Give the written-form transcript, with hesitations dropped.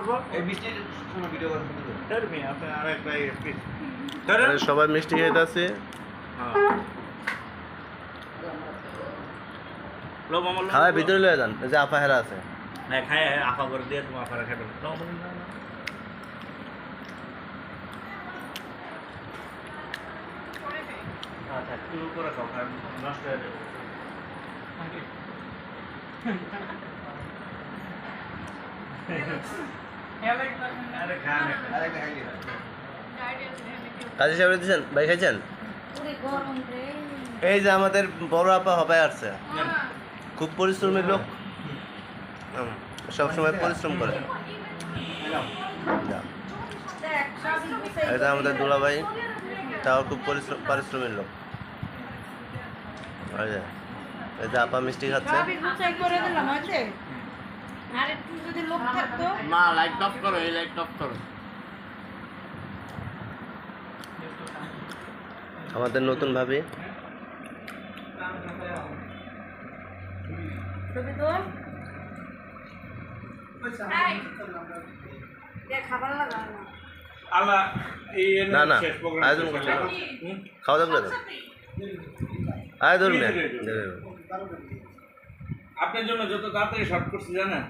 করবো এই বৃষ্টির সময় ভিডিও করবো ধরবি আপনি আরেকটা সবাই মিষ্টি খেতে আছে। খাওয়া ভিতরে লয়ে যান, এই যে আপা হেরা আছে। হ্যাঁ খায় আফা করে দিয়ে তোমার আফারা খেতে আচ্ছা একটু করে খাও কারণ নষ্ট হয়ে যাবে। আরে খান আরেকটা খাইলি না কাজী সাহেব দিয়েছেন, ভাই খাইছেন? এই যে আমাদের বড় আপা হবে আসছে, খুব পরিশ্রমী লোক, সবসময় পরিশ্রম করে। এটা আমাদের দুলাভাই, তাও খুব পরিশ্রমী লোক। এই যে আপা মিষ্টি খাচ্ছে। মা লাইট অফ করো, এই লাইট অফ করো। আমাদের নতুন ভাবি না না আয়োজন করছে, খাওয়া দাওয়া করে আয় ধরুন আপনার জন্য যত তাড়াতাড়ি শর্ট করছি জানেন।